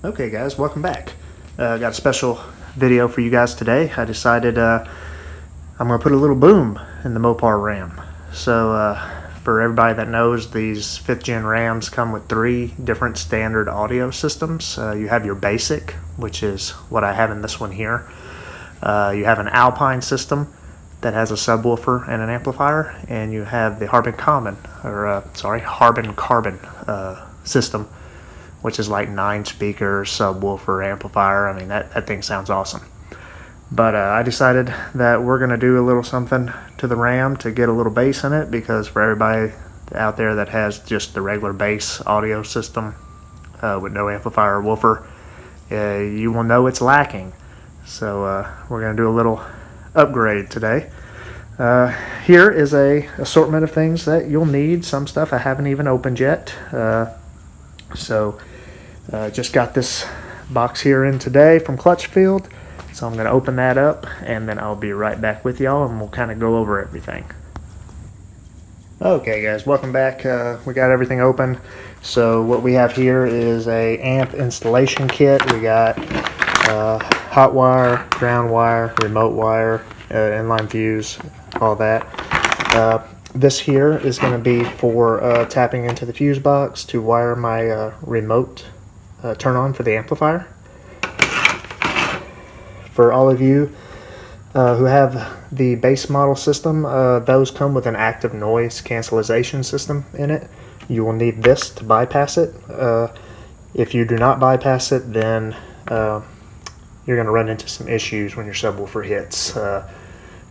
Okay guys, welcome back. Got a special video for you guys today. I decided I'm going to put a little boom in the Mopar Ram. So for everybody that knows, these 5th gen Rams come with 3 different standard audio systems. You have your basic, which is what I have in this one here. You have an Alpine system that has a subwoofer and an amplifier, and you have the Harbin Carbon system, which is like 9 speakers, subwoofer, amplifier. I mean, that thing sounds awesome. But I decided that we're going to do a little something to the Ram to get a little bass in it, because for everybody out there that has just the regular bass audio system with no amplifier or woofer, you will know it's lacking. So we're going to do a little upgrade today. Here is a assortment of things that you'll need. Some stuff I haven't even opened yet. Just got this box here in today from Clutchfield, so I'm going to open that up and then I'll be right back with y'all and we'll kind of go over everything. Okay guys, welcome back. We got everything open. So what we have here is a amp installation kit. We got hot wire, ground wire, remote wire, inline fuse, all that. This here is going to be for tapping into the fuse box to wire my remote turn on for the amplifier. For all of you who have the base model system, those come with an active noise cancellation system in it. You will need this to bypass it. If you do not bypass it, then you're going to run into some issues when your subwoofer hits.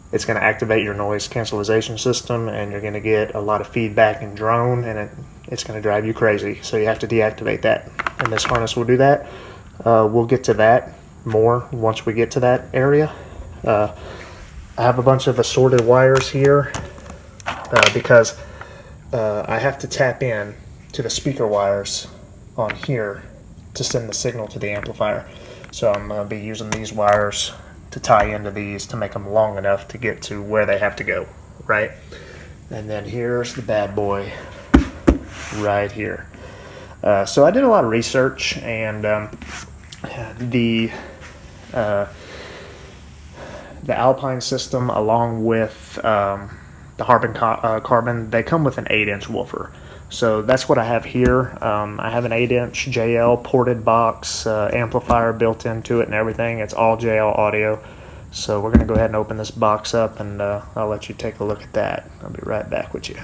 It's going to activate your noise cancellation system, and you're going to get a lot of feedback and drone, and it's going to drive you crazy. So you have to deactivate that, and this harness will do that. We'll get to that more once we get to that area. I have a bunch of assorted wires here because I have to tap in to the speaker wires on here to send the signal to the amplifier. So I'm going to be using these wires to tie into these to make them long enough to get to where they have to go, right? And then here's the bad boy right here. So I did a lot of research, and the Alpine system, along with the Harbin Carbon, they come with an 8-inch woofer. So that's what I have here. I have an 8-inch JL ported box, amplifier built into it and everything. It's all JL audio. So we're going to go ahead and open this box up, and I'll let you take a look at that. I'll be right back with you.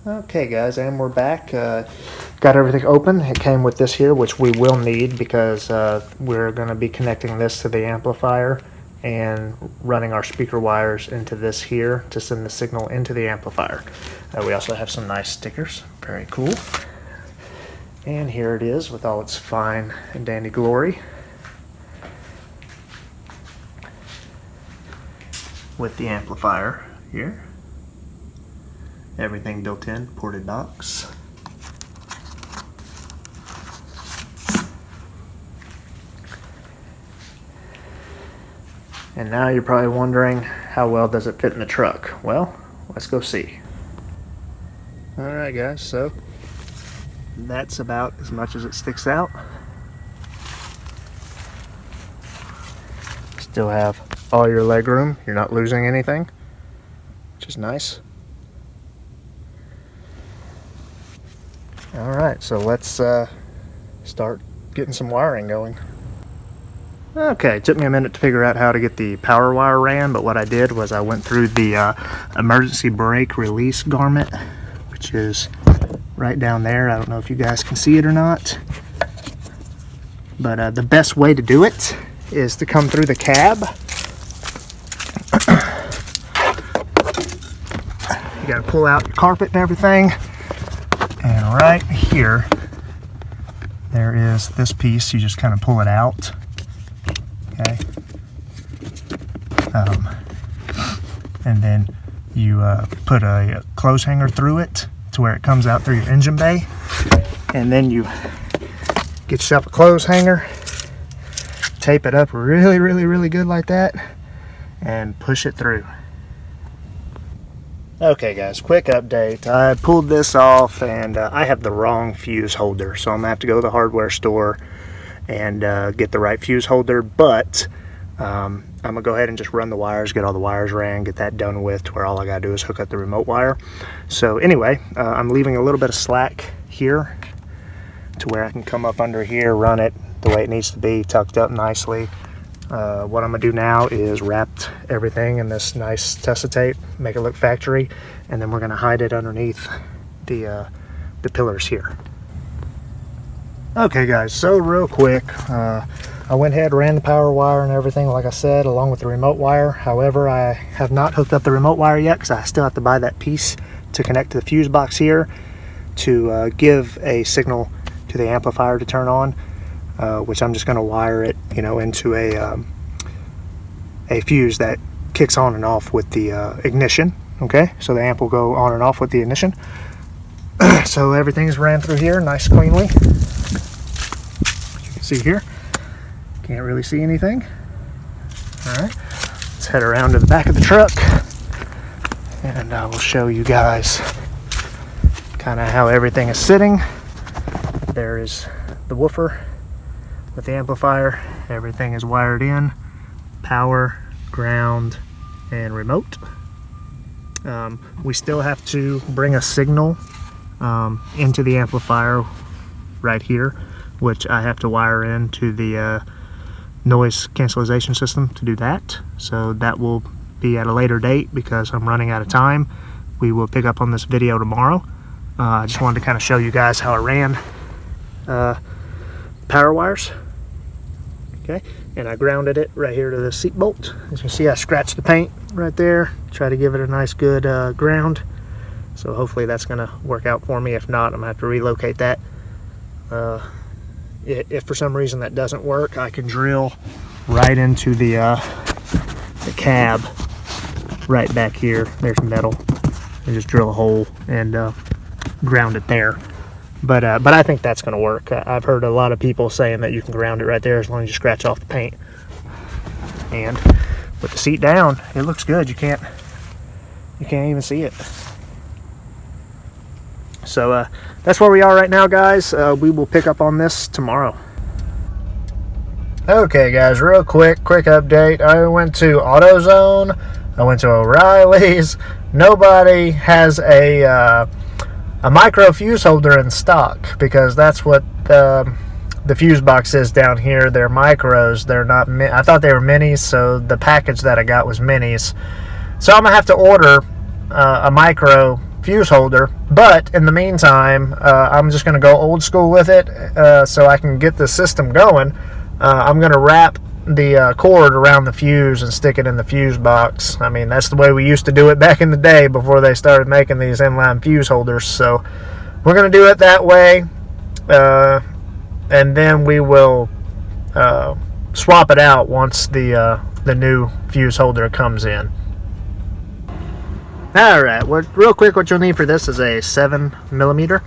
Okay guys, and we're back. Got everything open. It came with this here, which we will need because we're going to be connecting this to the amplifier and running our speaker wires into this here to send the signal into the amplifier. We also have some nice stickers, very cool. And here it is with all its fine and dandy glory, with the amplifier here. Everything built in, ported box. And now you're probably wondering, how well does it fit in the truck? Well, let's go see. Alright guys, so that's about as much as it sticks out. Still have all your leg room. You're not losing anything, which is nice. Alright, so let's start getting some wiring going. Okay, it took me a minute to figure out how to get the power wire ran, but what I did was I went through the emergency brake release garment, which is right down there. I don't know if you guys can see it or not, but the best way to do it is to come through the cab. You gotta pull out your carpet and everything, and right here there is this piece. You just kind of pull it out. Okay, and then you put a clothes hanger through it to where it comes out through your engine bay, and then you get yourself a clothes hanger, tape it up really good like that, and push it through. Okay guys, quick update. I pulled this off and I have the wrong fuse holder, so I'm gonna have to go to the hardware store, and get the right fuse holder. But I'm gonna go ahead and just run the wires, get all the wires ran, get that done with, to where all I gotta do is hook up the remote wire. So anyway, I'm leaving a little bit of slack here to where I can come up under here, run it the way it needs to be, tucked up nicely. What I'm gonna do now is wrap everything in this nice Tessa tape, make it look factory, and then we're gonna hide it underneath the pillars here. Okay guys, so real quick, I went ahead, ran the power wire and everything, like I said, along with the remote wire. However, I have not hooked up the remote wire yet because I still have to buy that piece to connect to the fuse box here to give a signal to the amplifier to turn on, which I'm just going to wire it, you know, into a fuse that kicks on and off with the ignition. Okay, so the amp will go on and off with the ignition. So everything's ran through here nice cleanly. As you can see here, can't really see anything. All right, let's head around to the back of the truck and I will show you guys kind of how everything is sitting. There is the woofer with the amplifier. Everything is wired in, power, ground, and remote. We still have to bring a signal into the amplifier right here, which I have to wire into the noise cancellation system to do that. So that will be at a later date because I'm running out of time. We will pick up on this video tomorrow. I just wanted to kind of show you guys how I ran power wires. Okay, and I grounded it right here to the seat bolt. As you can see, I scratched the paint right there, try to give it a nice good ground. So hopefully that's gonna work out for me. If not, I'm gonna have to relocate that. If for some reason that doesn't work, I can drill right into the cab right back here. There's metal, and just drill a hole and ground it there. But I think that's going to work. I've heard a lot of people saying that you can ground it right there as long as you scratch off the paint. And with the seat down, it looks good. You can't even see it. So that's where we are right now, guys. We will pick up on this tomorrow. Okay, guys, real quick update. I went to AutoZone. I went to O'Reilly's. Nobody has a micro fuse holder in stock, because that's what the fuse box is down here. They're micros. They're not. I thought they were minis, so the package that I got was minis. So I'm gonna have to order a micro fuse holder. But in the meantime, I'm just gonna go old school with it, so I can get the system going. I'm gonna wrap the cord around the fuse and stick it in the fuse box. I mean, that's the way we used to do it back in the day before they started making these inline fuse holders. So we're going to do it that way, and then we will swap it out once the new fuse holder comes in. Alright, real quick, what you'll need for this is a 7mm.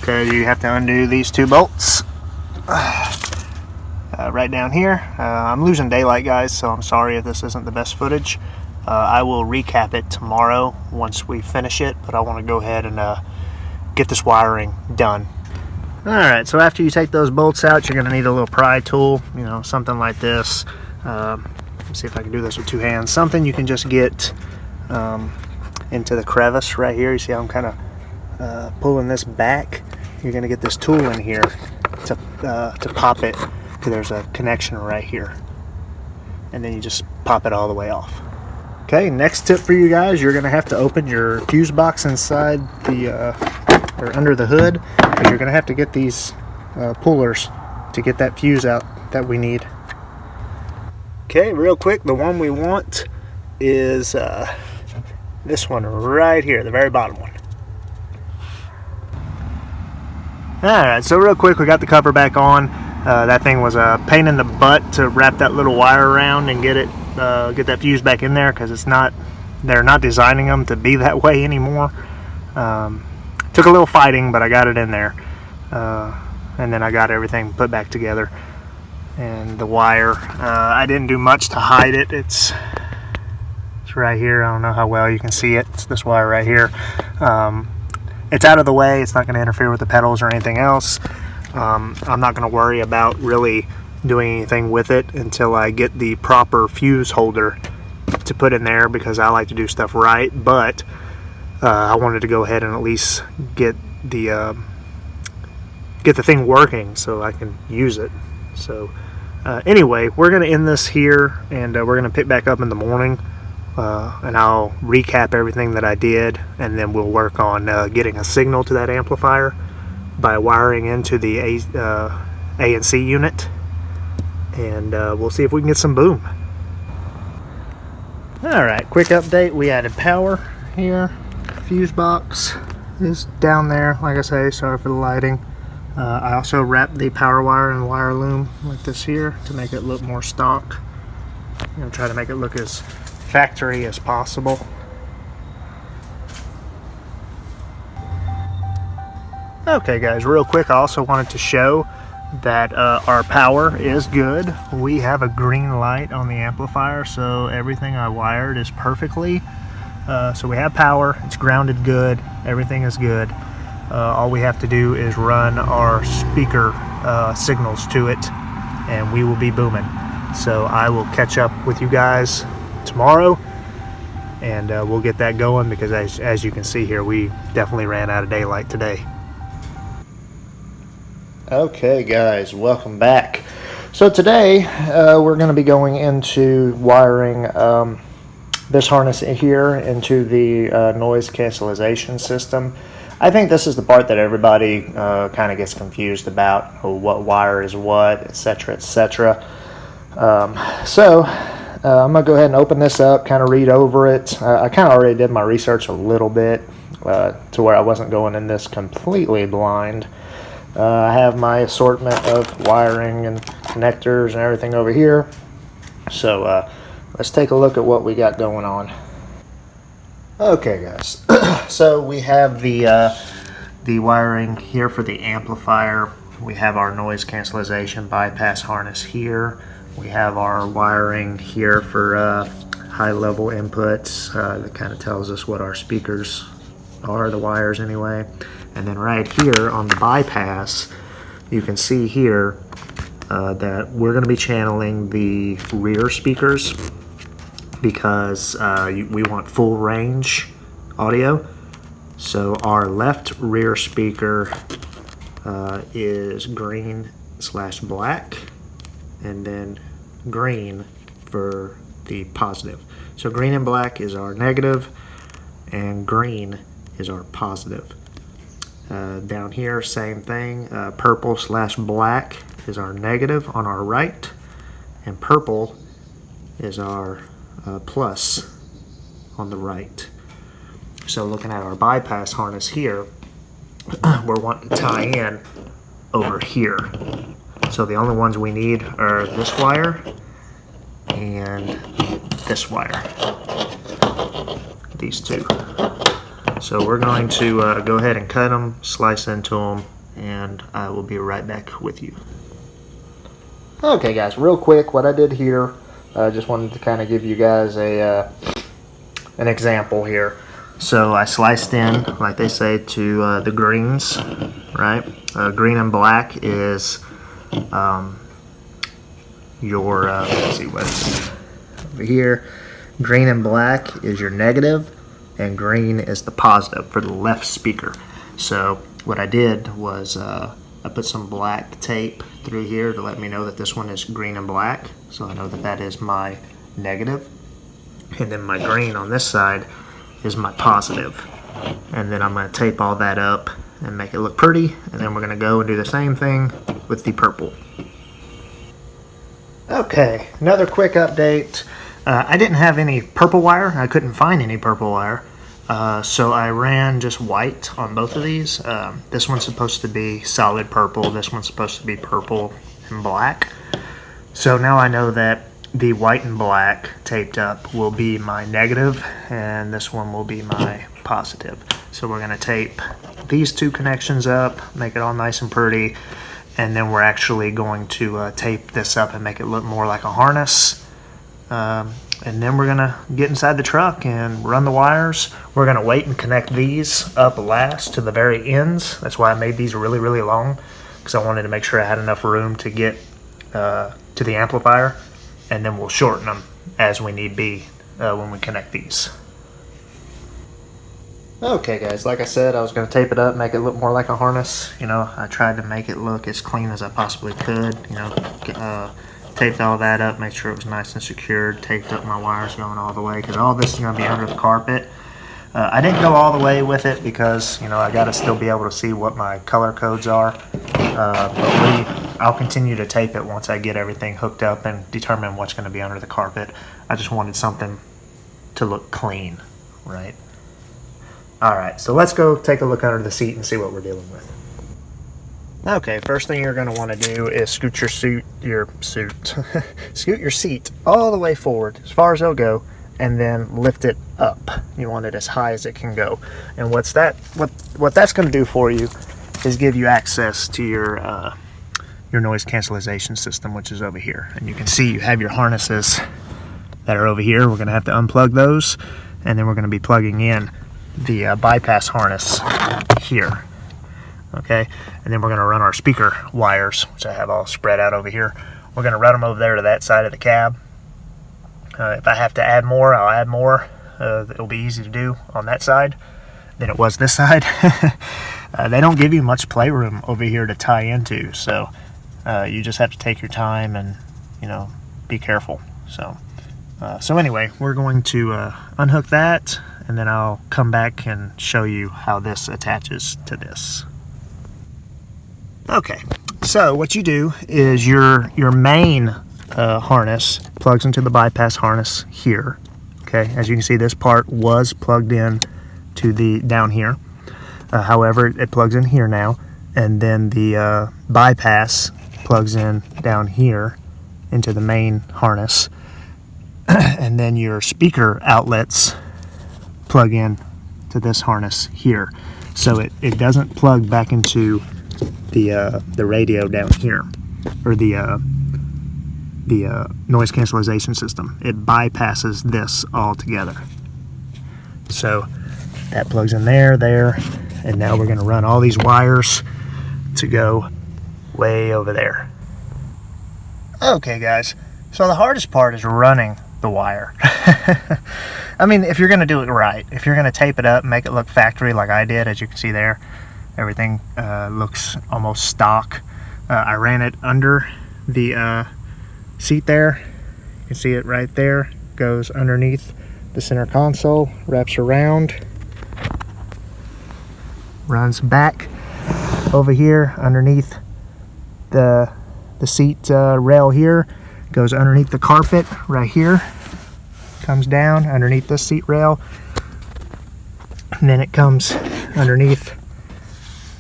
Okay, you have to undo these two bolts. Right down here. I'm losing daylight, guys, so I'm sorry if this isn't the best footage. I will recap it tomorrow once we finish it, but I want to go ahead and get this wiring done. Alright, so after you take those bolts out, you're going to need a little pry tool, you know, something like this. Let's see if I can do this with two hands. Something you can just get into the crevice right here. You see how I'm kind of pulling this back? You're going to get this tool in here to pop it. There's a connection right here, and then you just pop it all the way off. Okay, next tip for you guys, you're gonna have to open your fuse box inside the or under the hood, because you're gonna have to get these pullers to get that fuse out that we need. Okay, real quick, the one we want is this one right here, the very bottom one. Alright, so real quick, we got the cover back on. That thing was a pain in the butt to wrap that little wire around and get that fuse back in there, because they're not designing them to be that way anymore. Took a little fighting, but I got it in there, and then I got everything put back together. And the wire, I didn't do much to hide it. It's right here. I don't know how well you can see it. It's this wire right here. It's out of the way. It's not going to interfere with the pedals or anything else. I'm not going to worry about really doing anything with it until I get the proper fuse holder to put in there, because I like to do stuff right. But I wanted to go ahead and at least get the thing working so I can use it. So anyway, we're going to end this here, and we're going to pick back up in the morning, and I'll recap everything that I did, and then we'll work on getting a signal to that amplifier by wiring into the ANC unit, and we'll see if we can get some boom. Alright, quick update. We added power here. Fuse box is down there, like I say, sorry for the lighting. I also wrapped the power wire in wire loom like this here to make it look more stock. I'm going to try to make it look as factory as possible. Okay guys, real quick, I also wanted to show that our power is good. We have a green light on the amplifier, so everything I wired is perfectly. So we have power, it's grounded good, everything is good. All we have to do is run our speaker signals to it, and we will be booming. So I will catch up with you guys tomorrow, and we'll get that going, because as you can see here, we definitely ran out of daylight today. Okay guys, welcome back. So today we're going to be going into wiring this harness here into the noise cancellation system. I think this is the part that everybody kind of gets confused about, what wire is what, etc., etc. So I'm going to go ahead and open this up, kind of read over it. I kind of already did my research a little bit to where I wasn't going in this completely blind. I have my assortment of wiring and connectors and everything over here. So let's take a look at what we got going on. Okay guys, so we have the wiring here for the amplifier. We have our noise cancellation bypass harness here. We have our wiring here for high level inputs that kind of tells us what our speakers are, the wires anyway. And then right here on the bypass, you can see here that we're going to be channeling the rear speakers, because we want full range audio. So our left rear speaker is green/black, and then green for the positive. So green and black is our negative, and green is our positive. Down here, same thing. Purple/black is our negative on our right, and purple is our plus on the right. So looking at our bypass harness here, we're wanting to tie in over here. So the only ones we need are this wire and this wire, these two. So we're going to go ahead and cut them, slice into them, and I will be right back with you. Okay guys, real quick, what I did here, I just wanted to kind of give you guys an example here. So I sliced in, like they say, to the greens, right? Green and black is your, let's see what's over here. Green and black is your negative, and green is the positive for the left speaker. So what I did was I put some black tape through here to let me know that this one is green and black, so I know that that is my negative. And then my green on this side is my positive. And then I'm going to tape all that up and make it look pretty, and then we're going to go and do the same thing with the purple. Okay, another quick update. I didn't have any purple wire. I couldn't find any purple wire. So I ran just white on both of these. This one's supposed to be solid purple. This one's supposed to be purple and black. So now I know that the white and black taped up will be my negative, and this one will be my positive. So we're going to tape these two connections up, make it all nice and pretty, and then we're actually going to tape this up and make it look more like a harness. And then we're going to get inside the truck and run the wires. We're going to wait and connect these up last to the very ends. That's why I made these really, really long, because I wanted to make sure I had enough room to get to the amplifier, and then we'll shorten them as we need be when we connect these. Okay guys, like I said, I was going to tape it up, make it look more like a harness. You know, I tried to make it look as clean as I possibly could. You know, taped all that up, make sure it was nice and secured, taped up my wires going all the way, because all this is going to be under the carpet. I didn't go all the way with it because, you know, I got to still be able to see what my color codes are. But I'll continue to tape it once I get everything hooked up and determine what's going to be under the carpet. I just wanted something to look clean, right? Alright, so let's go take a look under the seat and see what we're dealing with. Okay, first thing you're going to want to do is scoot your seat all the way forward, as far as it'll go, and then lift it up. You want it as high as it can go. And what that's going to do for you is give you access to your noise cancellation system, which is over here. And you can see you have your harnesses that are over here. We're going to have to unplug those, and then we're going to be plugging in the bypass harness here. Okay, and then we're going to run our speaker wires, which I have all spread out over here. We're going to run them over there to that side of the cab. If I have to add more, I'll add more. It'll be easy to do on that side than it was this side. They don't give you much playroom over here to tie into, so you just have to take your time and, you know, be careful. So anyway, we're going to unhook that, and then I'll come back and show you how this attaches to this. Okay, so what you do is your main harness plugs into the bypass harness here. Okay, as you can see, this part was plugged in to the down here. However, it plugs in here now, and then the bypass plugs in down here into the main harness, and then your speaker outlets plug in to this harness here. So it doesn't plug back into the radio down here, or the noise cancellation system. It bypasses this altogether. So that plugs in there, and now we're going to run all these wires to go way over there. Okay guys, so the hardest part is running the wire. I mean, if you're going to do it right, if you're going to tape it up and make it look factory like I did, as you can see there, everything looks almost stock. I ran it under the seat there. You can see it right there. Goes underneath the center console, wraps around, runs back over here underneath the seat rail here, goes underneath the carpet right here, comes down underneath the seat rail, and then it comes underneath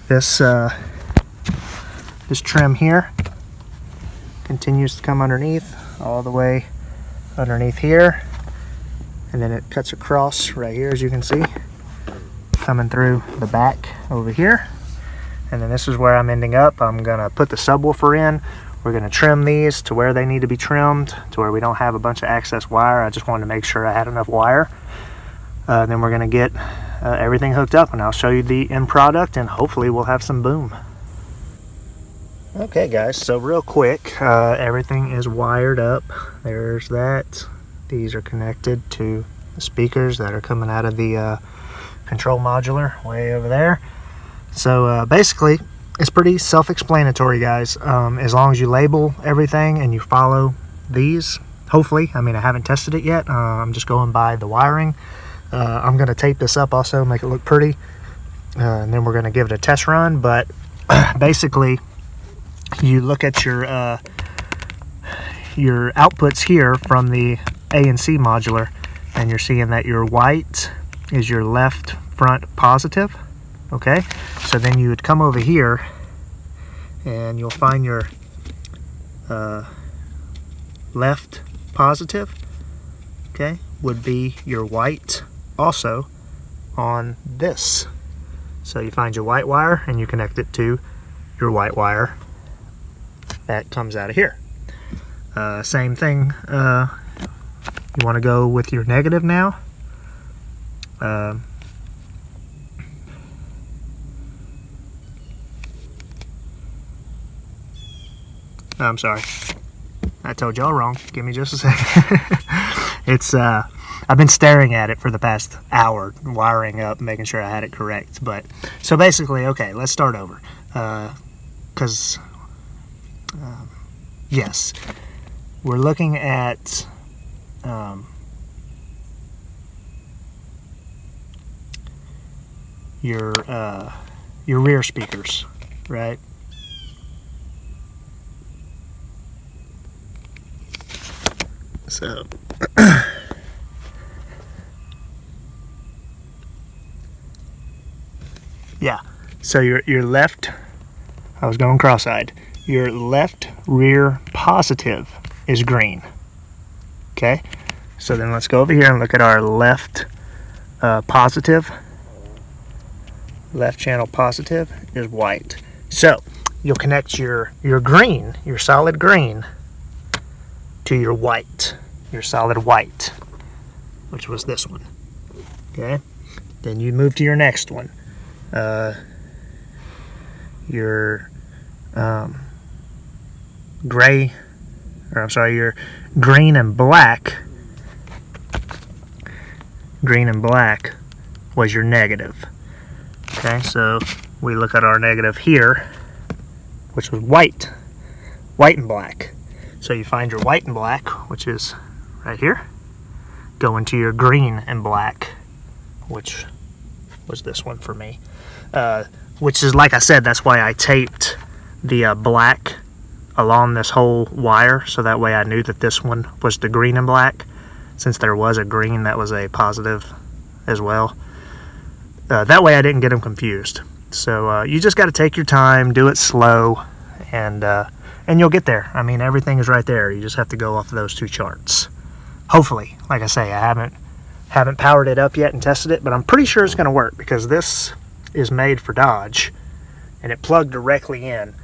this this trim here, continues to come underneath all the way underneath here, and then it cuts across right here, as you can see, coming through the back over here. And then this is where I'm ending up. I'm gonna put the subwoofer in. We're gonna trim these to where they need to be trimmed, to where we don't have a bunch of excess wire. I just wanted to make sure I had enough wire. Then we're gonna get everything hooked up, and I'll show you the end product, and hopefully we'll have some boom. Okay guys, so real quick, everything is wired up. There's that. These are connected to the speakers that are coming out of the control modular way over there. So basically, it's pretty self-explanatory, guys. As long as you label everything and you follow these, hopefully. I mean, I haven't tested it yet. I'm just going by the wiring. I'm going to tape this up also, make it look pretty. And then we're going to give it a test run. But basically, you look at your outputs here from the A and C modular, and you're seeing that your white is your left front positive. Okay, so then you would come over here and you'll find your left positive, okay, would be your white also on this. So you find your white wire and you connect it to your white wire that comes out of here. Same thing, you want to go with your negative now. I'm sorry, I told y'all wrong. Give me just a second. It's I've been staring at it for the past hour, wiring up, making sure I had it correct. But so basically, okay, let's start over. Yes, we're looking at your rear speakers, right? So yeah, so your left, I was going cross-eyed, your left rear positive is green. Okay, so then let's go over here and look at our left positive. Left channel positive is white. So you'll connect your green, your solid green, to your white, your solid white, which was this one. Okay, then you move to your next one. Your gray, or I'm sorry, your green and black. Green and black was your negative. Okay, so we look at our negative here, which was white and black. So you find your white and black, which is right here, go into your green and black, which was this one for me. Which is, like I said, that's why I taped the black along this whole wire, so that way I knew that this one was the green and black, since there was a green that was a positive as well. That way I didn't get them confused. So you just got to take your time, do it slow, and you'll get there. I mean, everything is right there. You just have to go off of those two charts. Hopefully, like I say, I haven't powered it up yet and tested it, but I'm pretty sure it's going to work because this is made for Dodge, and it plugged directly in,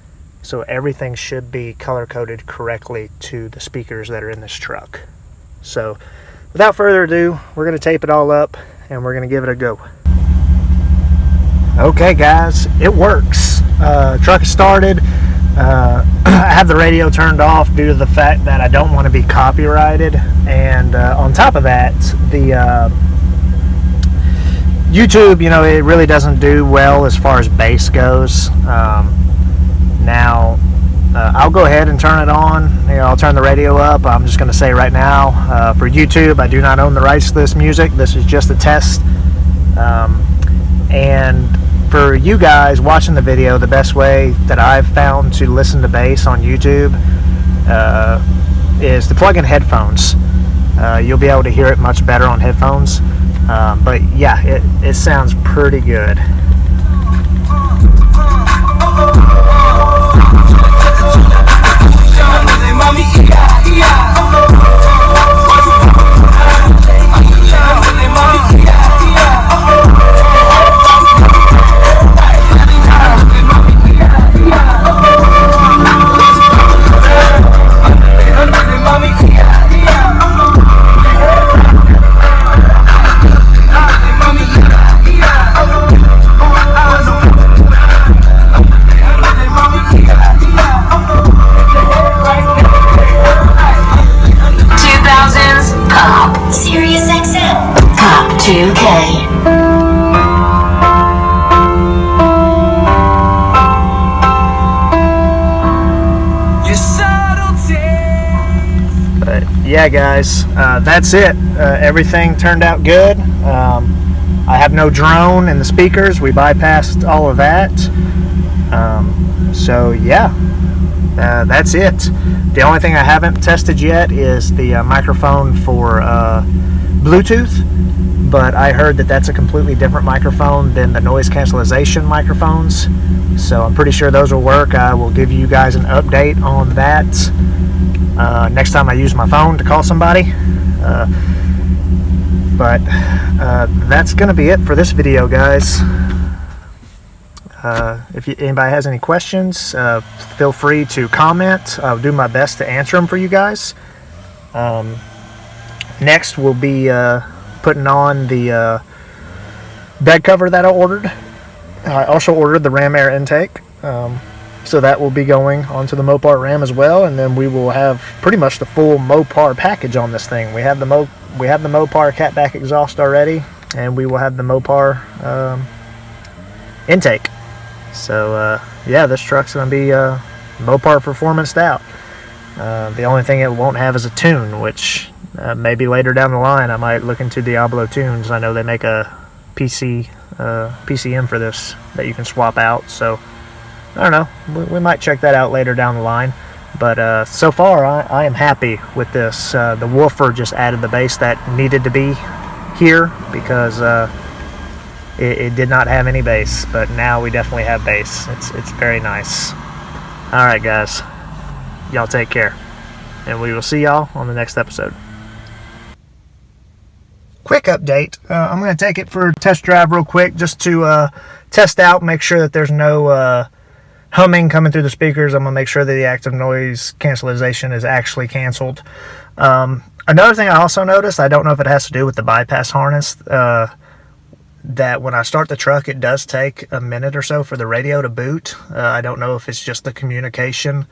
so everything should be color-coded correctly to the speakers that are in this truck. So without further ado, we're going to tape it all up, and we're going to give it a go. Okay guys, it works. Truck is started. I have the radio turned off due to the fact that I don't want to be copyrighted, and on top of that, the YouTube, you know, it really doesn't do well as far as bass goes. Now I'll go ahead and turn it on. You know, I'll turn the radio up. I'm just going to say right now, for YouTube, I do not own the rights to this music. This is just a test. And for you guys watching the video, the best way that I've found to listen to bass on YouTube is to plug in headphones. You'll be able to hear it much better on headphones. But yeah, it sounds pretty good. Yeah guys, that's it. Everything turned out good. I have no drone in the speakers. We bypassed all of that. So yeah, that's it. The only thing I haven't tested yet is the microphone for Bluetooth, but I heard that that's a completely different microphone than the noise cancellation microphones, so I'm pretty sure those will work. I will give you guys an update on that next time I use my phone to call somebody. But that's gonna be it for this video, guys. If anybody has any questions, feel free to comment. I'll do my best to answer them for you guys. Next we'll be putting on the bed cover that I ordered. I also ordered the ram air intake. So that will be going onto the Mopar RAM as well, and then we will have pretty much the full Mopar package on this thing. We have the Mopar catback exhaust already, and we will have the Mopar intake. So yeah, this truck's going to be Mopar performance stout. The only thing it won't have is a tune, which maybe later down the line I might look into Diablo tunes. I know they make a PCM for this that you can swap out, so I don't know, we might check that out later down the line. But so far I am happy with this. The woofer just added the bass that needed to be here, because it did not have any bass, but now we definitely have bass. It's very nice. Alright guys, y'all take care, and we will see y'all on the next episode. Quick update. I'm going to take it for a test drive real quick, just to test out, make sure that there's no humming coming through the speakers. I'm going to make sure that the active noise cancellation is actually canceled. Another thing I also noticed, I don't know if it has to do with the bypass harness, that when I start the truck, it does take a minute or so for the radio to boot. I don't know if it's just the communication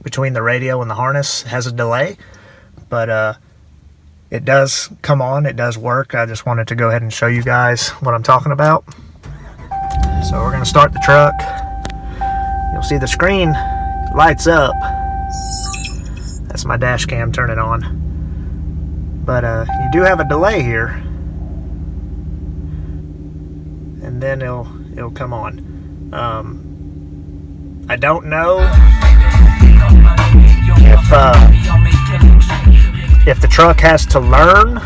between the radio and the harness has a delay, but it does come on, it does work. I just wanted to go ahead and show you guys what I'm talking about. So we're going to start the truck. You'll see the screen lights up. That's my dash cam turning on. But you do have a delay here, and then it'll come on. I don't know if the truck has to learn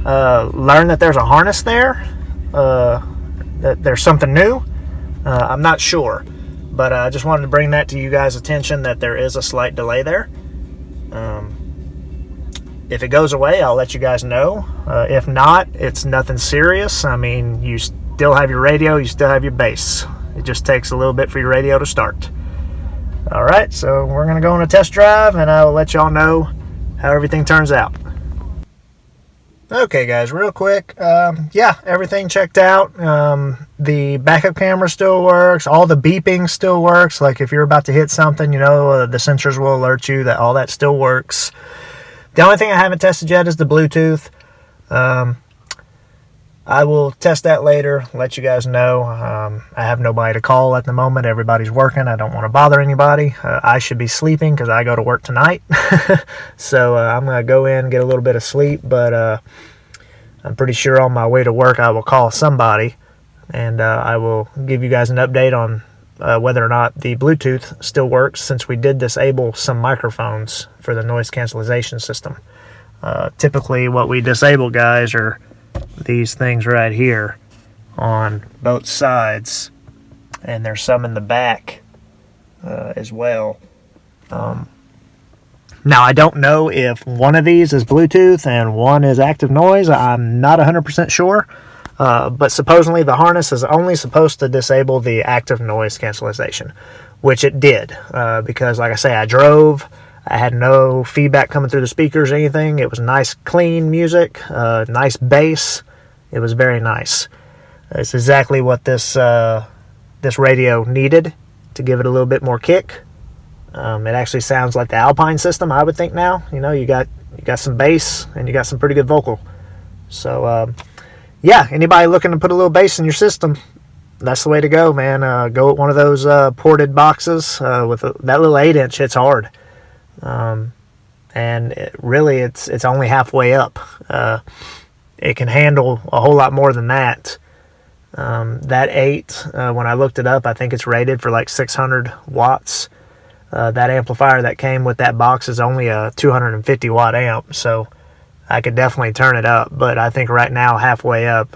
that there's a harness there, that there's something new. I'm not sure. But I just wanted to bring that to you guys' attention, that there is a slight delay there. If it goes away, I'll let you guys know. If not, it's nothing serious. I mean, you still have your radio, you still have your bass. It just takes a little bit for your radio to start. Alright, so we're going to go on a test drive, and I will let y'all know how everything turns out. Okay guys, real quick, yeah, everything checked out. The backup camera still works, all the beeping still works, like if you're about to hit something, you know, the sensors will alert you, that all that still works. The only thing I haven't tested yet is the Bluetooth. I will test that later, let you guys know. I have nobody to call at the moment, everybody's working, I don't want to bother anybody. I should be sleeping because I go to work tonight. So I'm going to go in and get a little bit of sleep, but I'm pretty sure on my way to work I will call somebody, and I will give you guys an update on whether or not the Bluetooth still works, since we did disable some microphones for the noise cancellation system. Typically what we disable, guys, are these things right here on both sides, and there's some in the back as well. Now, I don't know if one of these is Bluetooth and one is active noise. I'm not 100% sure. But supposedly the harness is only supposed to disable the active noise cancellation, which it did. Because, like I say, I drove. I had no feedback coming through the speakers or anything. It was nice, clean music, nice bass. It was very nice. It's exactly what this radio needed to give it a little bit more kick. It actually sounds like the Alpine system, I would think now. You know, you got some bass and you got some pretty good vocal. So, yeah, anybody looking to put a little bass in your system, that's the way to go, man. Go with one of those ported boxes with that little 8-inch. It's hard. And it's only halfway up. It can handle a whole lot more than that. That 8, when I looked it up, I think it's rated for like 600 watts. That amplifier that came with that box is only a 250 watt amp, so I could definitely turn it up. But I think right now, halfway up,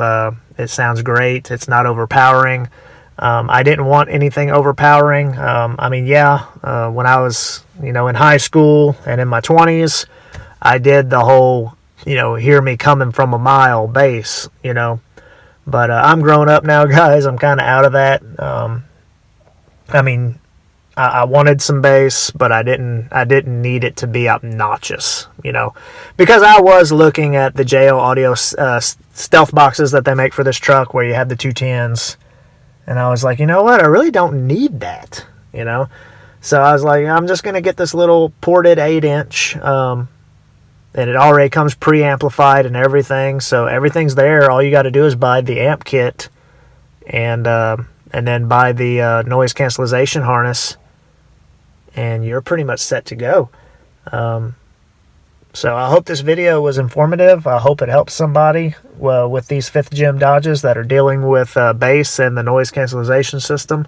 it sounds great. It's not overpowering. I didn't want anything overpowering. I mean, yeah, when I was, in high school and in my 20s, I did the whole, hear me coming from a mile bass, But I'm grown up now, guys. I'm kind of out of that. I mean, I wanted some bass, but I didn't need it to be obnoxious, because I was looking at the JL Audio stealth boxes that they make for this truck, where you have the 210s, and I was like, you know what, I really don't need that. you know. So I was like, I'm just going to get this little ported 8-inch, and it already comes pre-amplified and everything, so everything's there. All you got to do is buy the amp kit, and then buy the noise cancellation harness, and you're pretty much set to go. So I hope this video was informative. I hope it helps somebody with these 5th Gen Dodges that are dealing with bass and the noise cancellation system.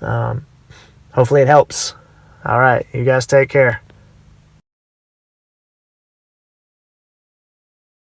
Hopefully it helps. All right, you guys take care.